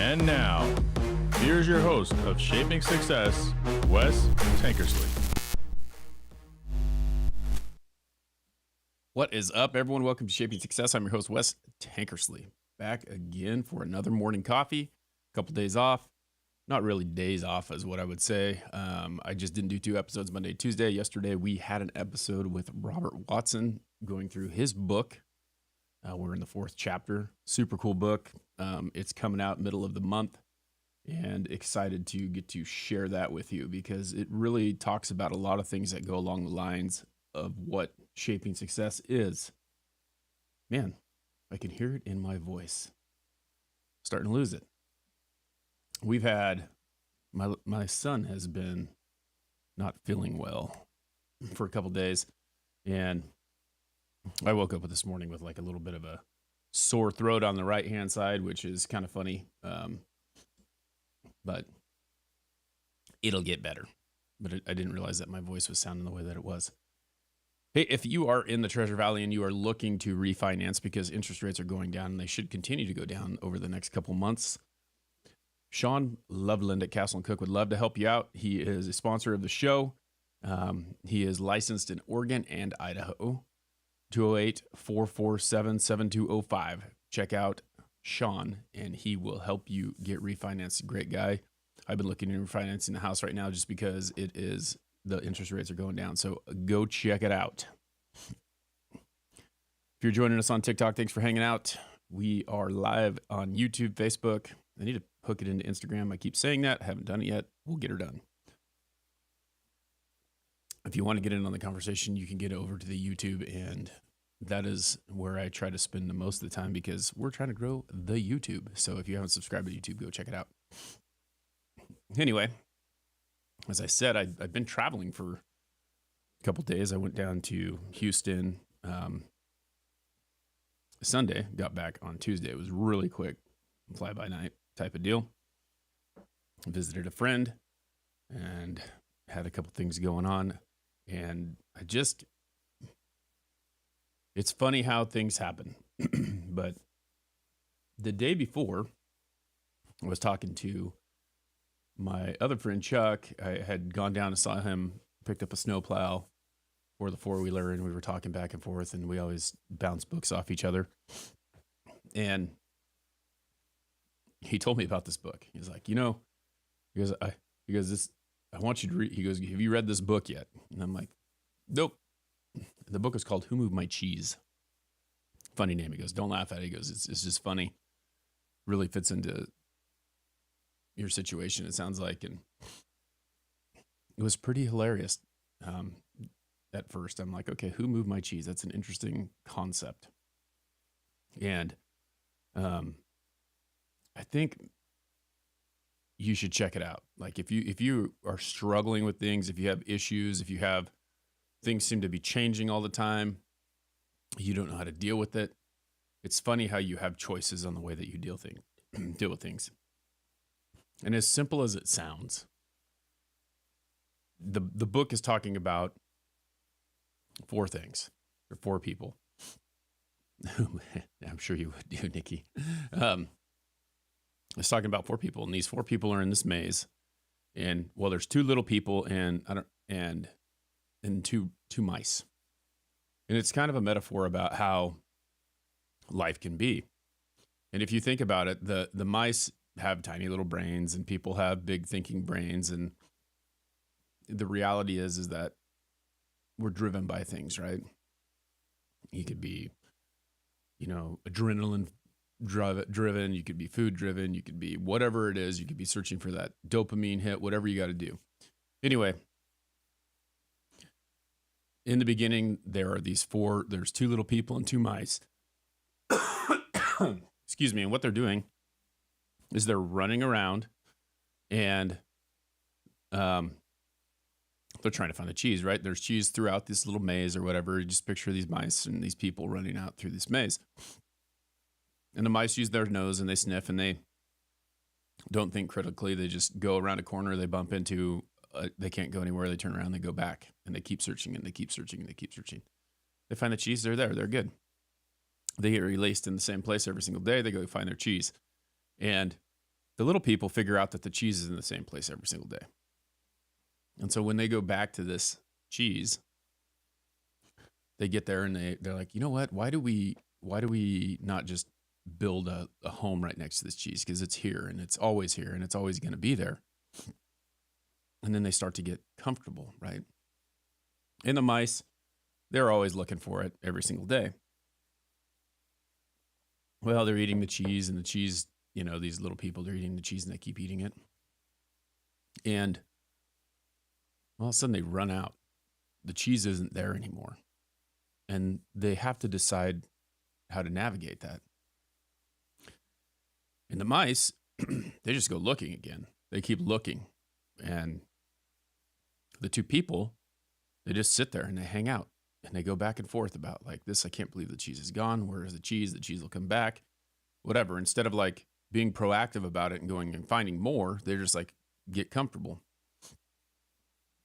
And now, here's your host of Shaping Success, Wes Tankersley. What is up, everyone? Welcome to Shaping Success. I'm your host, Wes Tankersley. Back again for another morning coffee. A couple days off. Not really days off is what I would say. I just didn't do 2 episodes Monday, Tuesday. Yesterday, we had an episode with Robert Watson going through his book. We're in the 4th chapter. Super cool book. It's coming out middle of the month, and excited to get to share that with you because it really talks about a lot of things that go along the lines of what shaping success is. Man, I can hear it in my voice. Starting to lose it. We've had, my son has been not feeling well for a couple days, and I woke up this morning with like a little bit of a sore throat on the right hand side, which is kind of funny, but it'll get better. But I didn't realize that my voice was sounding the way that it was. Hey, if you are in the Treasure Valley and you are looking to refinance because interest rates are going down and they should continue to go down over the next couple months, Sean Loveland at Castle & Cook would love to help you out. He is a sponsor of the show. He is licensed in Oregon and Idaho. 208-447-7205. Check out Sean, and he will help you get refinanced. Great guy. I've been looking at refinancing the house right now just because the interest rates are going down. So go check it out. If you're joining us on TikTok, thanks for hanging out. We are live on YouTube, Facebook. I need to hook it into Instagram. I keep saying that. I haven't done it yet. We'll get her done. If you want to get in on the conversation, you can get over to the YouTube, and that is where I try to spend the most of the time because we're trying to grow the YouTube. So if you haven't subscribed to YouTube, go check it out. Anyway, as I said, I've been traveling for a couple days. I went down to Houston Sunday, got back on Tuesday. It was really quick, fly by night type of deal. Visited a friend and had a couple things going on. And it's funny how things happen. But the day before, I was talking to my other friend, Chuck. I had gone down and saw him, picked up a snowplow for the 4-wheeler, and we were talking back and forth, and we always bounce books off each other. And he told me about this book. He's like, I want you to read. He goes, have you read this book yet? And I'm like, nope. The book is called Who Moved My Cheese? Funny name. He goes, don't laugh at it. He goes, it's just funny. Really fits into your situation, it sounds like. And it was pretty hilarious. At first, I'm like, okay, who moved my cheese? That's an interesting concept. And I think you should check it out. Like if you are struggling with things, if you have issues, if you have things seem to be changing all the time, you don't know how to deal with it. It's funny how you have choices on the way that you deal with things. And as simple as it sounds, the book is talking about 4 things or 4 people. I'm sure you would do, Nikki. It's talking about 4 people, and these 4 people are in this maze. And well, there's 2 little people and 2 mice. And it's kind of a metaphor about how life can be. And if you think about it, the mice have tiny little brains and people have big thinking brains. And the reality is that we're driven by things, right? You could be, adrenaline driven, you could be food driven, you could be whatever it is, you could be searching for that dopamine hit, whatever you got to do. Anyway, in the beginning, there's 2 little people and 2 mice. Excuse me. And what they're doing is they're running around and they're trying to find the cheese, right? There's cheese throughout this little maze or whatever. You just picture these mice and these people running out through this maze. And the mice use their nose and they sniff and they don't think critically. They just go around a corner. They bump into, they can't go anywhere. They turn around, they go back and they keep searching and they keep searching and they keep searching. They find the cheese. They're there. They're good. They get released in the same place every single day. They go find their cheese. And the little people figure out that the cheese is in the same place every single day. And so when they go back to this cheese, they get there and they're like, you know what? Why do we not just build a home right next to this cheese? Because it's here and it's always here and it's always going to be there. And then they start to get comfortable, right? And the mice, they're always looking for it every single day. Well, they're eating the cheese, and the cheese, these little people, they're eating the cheese and they keep eating it. And all of a sudden they run out. The cheese isn't there anymore. And they have to decide how to navigate that. And the mice, they just go looking again. They keep looking. And the two people, they just sit there and they hang out. And they go back and forth about like this. I can't believe the cheese is gone. Where is the cheese? The cheese will come back. Whatever. Instead of like being proactive about it and going and finding more, they're just like, get comfortable.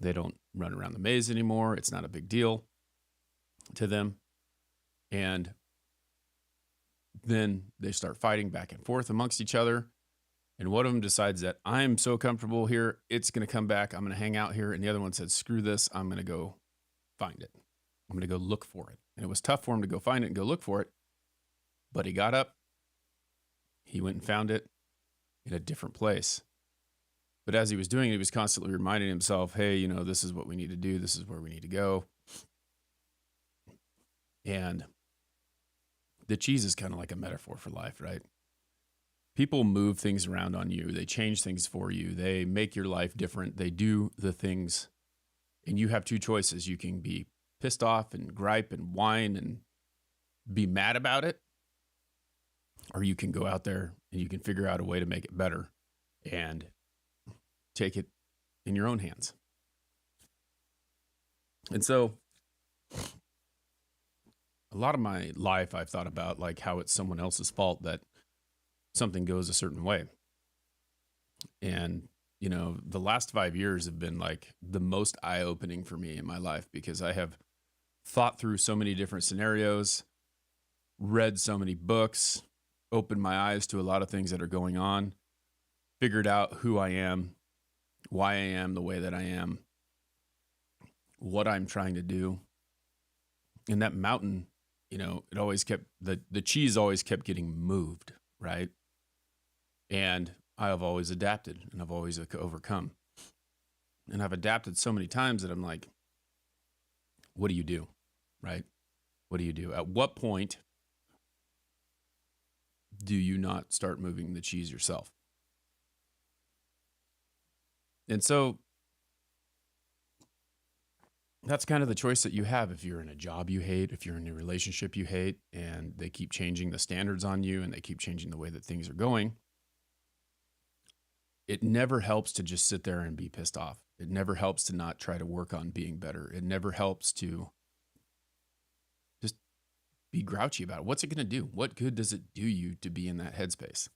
They don't run around the maze anymore. It's not a big deal to them. And then they start fighting back and forth amongst each other. And one of them decides that I'm so comfortable here, it's going to come back. I'm going to hang out here. And the other one said, screw this. I'm going to go find it. I'm going to go look for it. And it was tough for him to go find it and go look for it. But he got up. He went and found it in a different place. But as he was doing it, he was constantly reminding himself, hey, this is what we need to do. This is where we need to go. And the cheese is kind of like a metaphor for life, right? People move things around on you. They change things for you. They make your life different. They do the things. And you have two choices. You can be pissed off and gripe and whine and be mad about it. Or you can go out there and you can figure out a way to make it better and take it in your own hands. And so a lot of my life, I've thought about like how it's someone else's fault that something goes a certain way. And, the last 5 years have been like the most eye-opening for me in my life because I have thought through so many different scenarios, read so many books, opened my eyes to a lot of things that are going on, figured out who I am, why I am the way that I am, what I'm trying to do. And that mountain, it always kept, the cheese always kept getting moved, right? And I have always adapted and I've always overcome. And I've adapted so many times that I'm like, what do you do, right? What do you do? At what point do you not start moving the cheese yourself? And so that's kind of the choice that you have if you're in a job you hate, if you're in a relationship you hate, and they keep changing the standards on you and they keep changing the way that things are going. It never helps to just sit there and be pissed off. It never helps to not try to work on being better. It never helps to just be grouchy about it. What's it going to do? What good does it do you to be in that headspace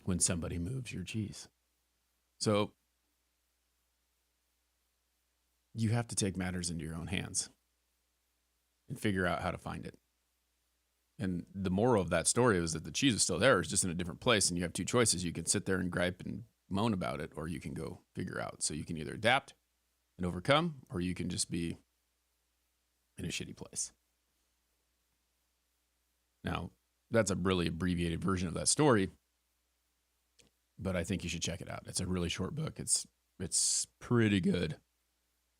when somebody moves your cheese? So you have to take matters into your own hands and figure out how to find it. And the moral of that story was that the cheese is still there. It's just in a different place. And you have two choices. You can sit there and gripe and moan about it, or you can go figure out. So you can either adapt and overcome, or you can just be in a shitty place. Now, that's a really abbreviated version of that story, but I think you should check it out. It's a really short book. It's pretty good.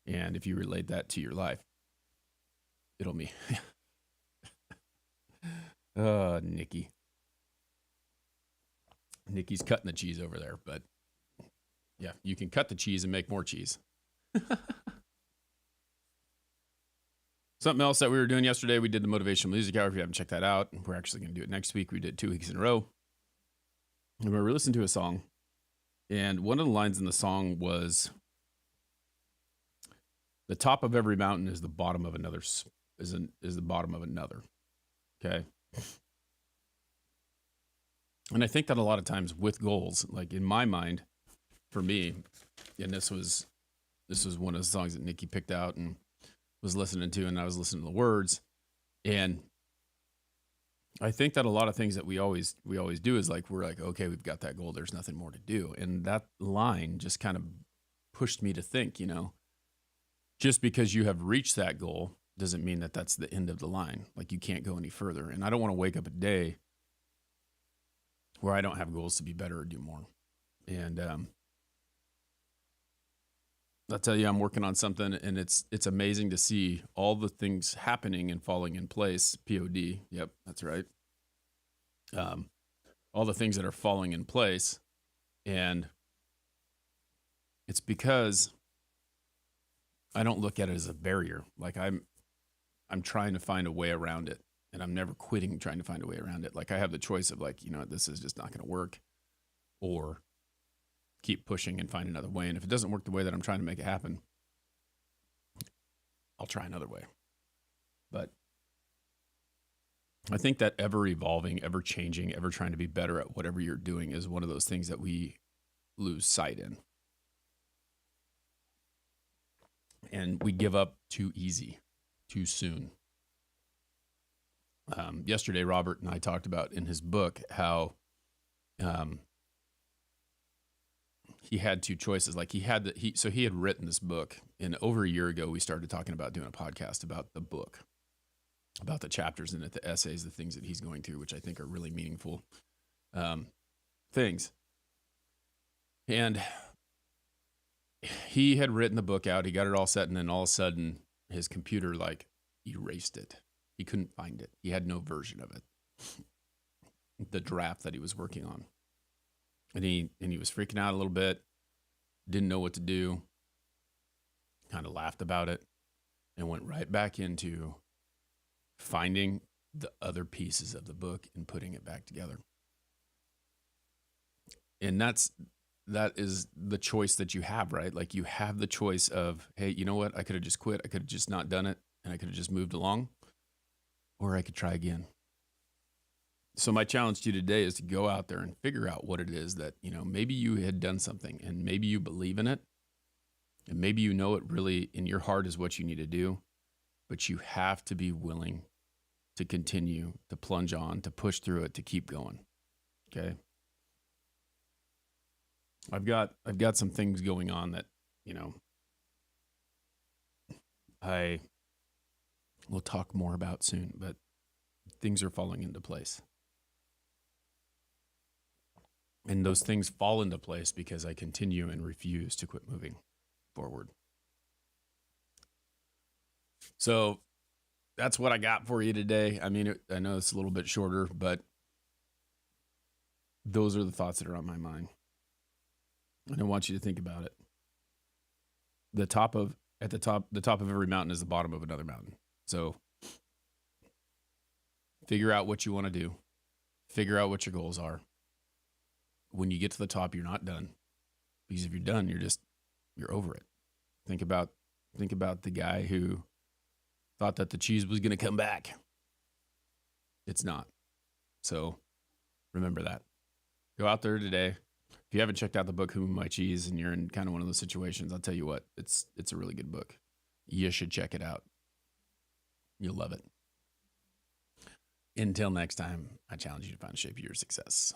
And if you relate that to your life, it'll be, Nikki. Nikki's cutting the cheese over there, but yeah, you can cut the cheese and make more cheese. Something else that we were doing yesterday, we did the Motivational Music Hour. If you haven't checked that out, we're actually going to do it next week. We did 2 weeks in a row. And we were listening to a song, and one of the lines in the song was, the top of every mountain is the bottom of another, is the bottom of another. Okay. And I think that a lot of times with goals, like in my mind, for me, and this was one of the songs that Nikki picked out and was listening to, and I was listening to the words, and I think that a lot of things that we always do is like we're like, okay, we've got that goal. There's nothing more to do, and that line just kind of pushed me to think, just because you have reached that goal doesn't mean that that's the end of the line. Like you can't go any further. And I don't want to wake up a day where I don't have goals to be better or do more. And I'll tell you, I'm working on something, and it's amazing to see all the things happening and falling in place. POD, yep, that's right. All the things that are falling in place, and it's because I don't look at it as a barrier. Like I'm trying to find a way around it, and I'm never quitting trying to find a way around it. Like I have the choice of like, this is just not going to work, or keep pushing and find another way. And if it doesn't work the way that I'm trying to make it happen, I'll try another way. But I think that ever evolving, ever changing, ever trying to be better at whatever you're doing is one of those things that we lose sight in. And we give up too easy, too soon. Yesterday, Robert and I talked about in his book how he had two choices. Like he had written this book, and over a year ago, we started talking about doing a podcast about the book, about the chapters in it, the essays, the things that he's going through, which I think are really meaningful things. And he had written the book out, he got it all set, and then all of a sudden his computer like erased it. He couldn't find it. He had no version of it, the draft that he was working on. And he was freaking out a little bit, didn't know what to do, kind of laughed about it, and went right back into finding the other pieces of the book and putting it back together. And that is the choice that you have, right? Like you have the choice of, hey, you know what? I could have just quit. I could have just not done it, and I could have just moved along, or I could try again. So my challenge to you today is to go out there and figure out what it is that, maybe you had done something and maybe you believe in it, and maybe it really in your heart is what you need to do, but you have to be willing to continue, to plunge on, to push through it, to keep going. Okay. I've got some things going on that, I will talk more about soon, but things are falling into place. And those things fall into place because I continue and refuse to quit moving forward. So that's what I got for you today. I mean, I know it's a little bit shorter, but those are the thoughts that are on my mind. And I want you to think about it. The top of every mountain is the bottom of another mountain. So figure out what you want to do. Figure out what your goals are. When you get to the top, you're not done. Because if you're done, you're over it. Think about the guy who thought that the cheese was going to come back. It's not. So remember that. Go out there today. If you haven't checked out the book, Who Moved My Cheese, and you're in kind of one of those situations, I'll tell you what, it's a really good book. You should check it out. You'll love it. Until next time, I challenge you to find the shape of your success.